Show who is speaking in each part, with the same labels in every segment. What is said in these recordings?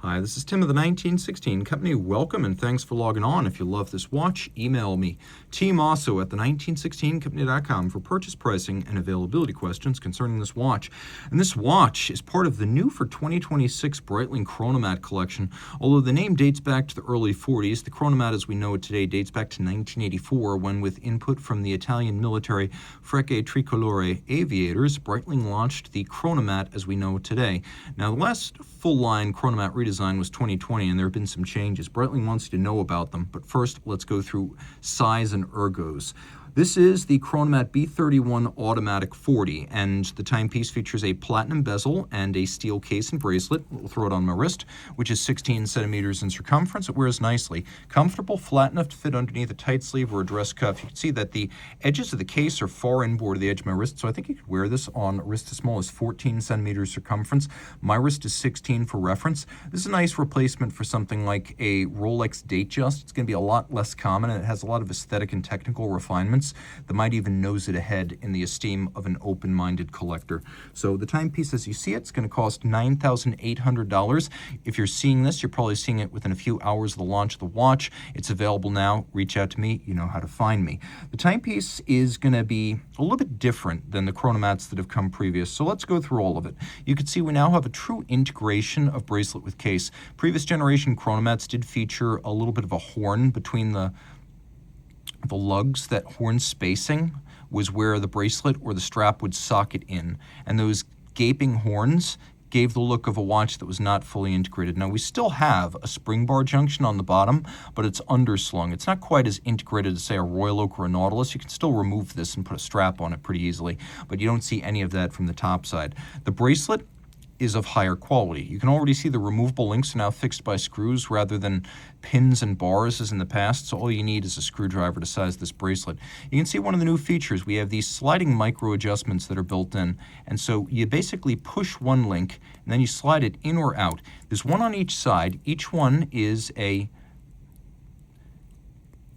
Speaker 1: Hi, this is Tim of the 1916 Company. Welcome and thanks for logging on. If you love this watch, email me, Team Mosso at the1916company.com for purchase pricing and availability questions concerning this watch. And this watch is part of the new for 2026 Breitling Chronomat collection. Although the name dates back to the early 40s, the Chronomat as we know it today dates back to 1984 when, with input from the Italian military Frecce Tricolore aviators, Breitling launched the Chronomat as we know it today. Now, the last full-line Chronomat redesign was 2020, and there have been some changes. Breitling wants you to know about them, but first, let's go through size and ergos. This is the Chronomat B31 Automatic 40, and the timepiece features a platinum bezel and a steel case and bracelet. We'll throw it on my wrist, which is 16 centimeters in circumference. It wears nicely. Comfortable, flat enough to fit underneath a tight sleeve or a dress cuff. You can see that the edges of the case are far inboard of the edge of my wrist, so I think you could wear this on a wrist as small as 14 centimeters circumference. My wrist is 16 for reference. This is a nice replacement for something like a Rolex Datejust. It's going to be a lot less common, and it has a lot of aesthetic and technical refinements that might even nose it ahead in the esteem of an open-minded collector. So the timepiece as you see it's going to cost $9,800. If you're seeing this, you're probably seeing it within a few hours of the launch of the watch. It's available now. Reach out to me. You know how to find me. The timepiece is going to be a little bit different than the Chronomats that have come previous, so let's go through all of it. You can see we now have a true integration of bracelet with case. Previous generation Chronomats did feature a little bit of a horn between the lugs. That horn spacing was where the bracelet or the strap would socket in, and those gaping horns gave the look of a watch that was not fully integrated. Now, we still have a spring bar junction on the bottom, but it's underslung. It's not quite as integrated as, say, a Rouleaux or a Nautilus. You can still remove this and put a strap on it pretty easily, but you don't see any of that from the top side. The bracelet is of higher quality. You can already see the removable links are now fixed by screws rather than pins and bars as in the past, so all you need is a screwdriver to size this bracelet. You can see one of the new features. We have these sliding micro adjustments that are built in, and so you basically push one link and then you slide it in or out. There's one on each side. Each one is a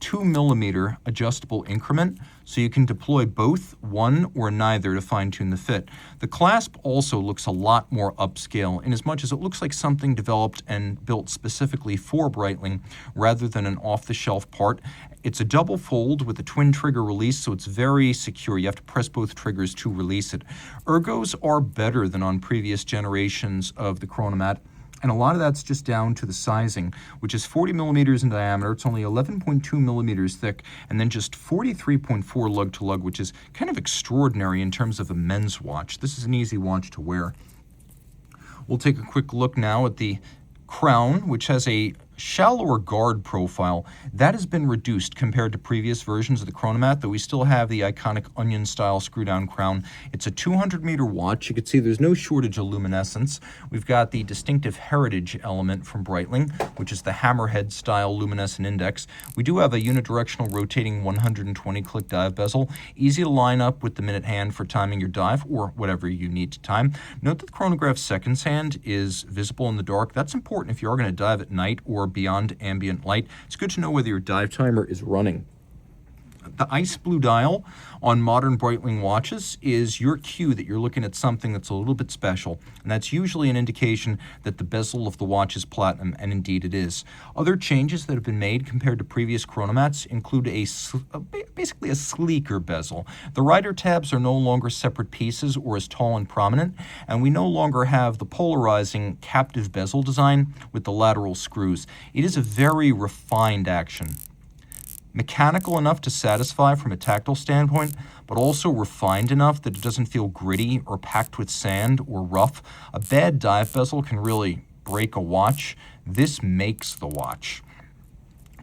Speaker 1: 2mm adjustable increment, so you can deploy both, one or neither, to fine-tune the fit. The clasp also looks a lot more upscale in as much as it looks like something developed and built specifically for Breitling rather than an off-the-shelf part. It's a double fold with a twin trigger release, so it's very secure. You have to press both triggers to release it. Ergos are better than on previous generations of the Chronomat, and a lot of that's just down to the sizing, which is 40 millimeters in diameter. It's only 11.2 millimeters thick, and then just 43.4 lug-to-lug, which is kind of extraordinary in terms of a men's watch. This is an easy watch to wear. We'll take a quick look now at the crown, which has a shallower guard profile. That has been reduced compared to previous versions of the Chronomat, though we still have the iconic onion-style screw-down crown. It's a 200-meter watch. You can see there's no shortage of luminescence. We've got the distinctive heritage element from Breitling, which is the hammerhead-style luminescent index. We do have a unidirectional rotating 120-click dive bezel, easy to line up with the minute hand for timing your dive or whatever you need to time. Note that the chronograph's seconds hand is visible in the dark. That's important if you are going to dive at night or beyond ambient light. It's good to know whether your dive timer is running. The ice blue dial on modern Breitling watches is your cue that you're looking at something that's a little bit special, and that's usually an indication that the bezel of the watch is platinum, and indeed it is. Other changes that have been made compared to previous Chronomats include basically a sleeker bezel. The rider tabs are no longer separate pieces or as tall and prominent, and we no longer have the polarizing captive bezel design with the lateral screws. It is a very refined action. Mechanical enough to satisfy from a tactile standpoint, but also refined enough that it doesn't feel gritty or packed with sand or rough. A bad dive bezel can really break a watch. This makes the watch.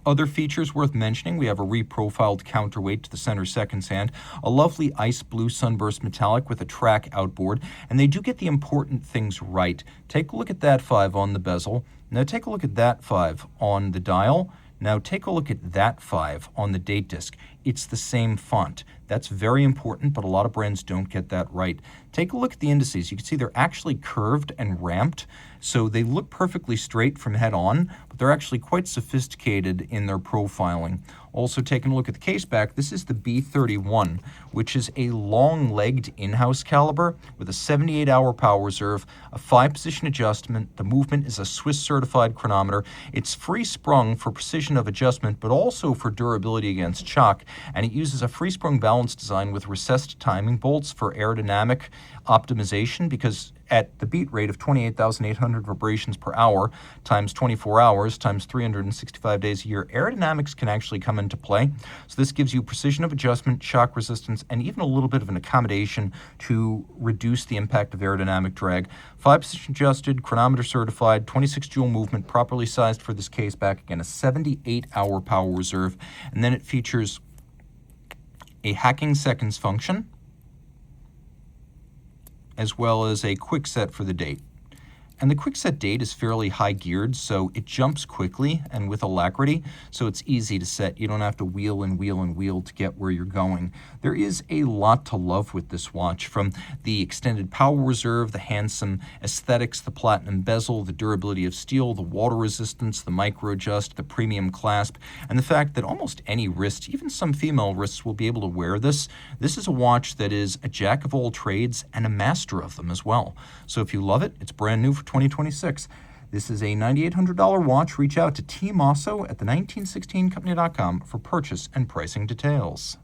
Speaker 1: Other features worth mentioning, we have a reprofiled counterweight to the center seconds hand, a lovely ice blue sunburst metallic with a track outboard, and they do get the important things right. Take a look at that 5 on the bezel. Now take a look at that 5 on the dial. Now take a look at that 5 on the date disc. it's the same font. That's very important, but a lot of brands don't get that right. Take a look at the indices. You can see they're actually curved and ramped, so they look perfectly straight from head on, but they're actually quite sophisticated in their profiling. Also, taking a look at the case back, this is the B31, which is a long-legged in-house caliber with a 78-hour power reserve, a 5-position adjustment. The movement is a Swiss-certified chronometer. It's free-sprung for precision of adjustment, but also for durability against shock, and it uses a free-sprung balance design with recessed timing bolts for aerodynamic optimization, because at the beat rate of 28,800 vibrations per hour times 24 hours times 365 days a year, aerodynamics can actually come into play. So this gives you precision of adjustment, shock resistance, and even a little bit of an accommodation to reduce the impact of aerodynamic drag. 5-position adjusted, chronometer certified, 26 joule movement, properly sized for this case back. Again, a 78-hour power reserve. And then it features a hacking seconds function, as well as a quick set for the date. And the quick set date is fairly high geared, so it jumps quickly and with alacrity, so it's easy to set. You don't have to wheel and wheel and wheel to get where you're going. There is a lot to love with this watch, from the extended power reserve, the handsome aesthetics, the platinum bezel, the durability of steel, the water resistance, the micro adjust, the premium clasp, and the fact that almost any wrist, even some female wrists, will be able to wear this. This is a watch that is a jack of all trades and a master of them as well. So if you love it, it's brand new for 2026. This is a $9,800 watch. Reach out to Team Mosso at the 1916company.com for purchase and pricing details.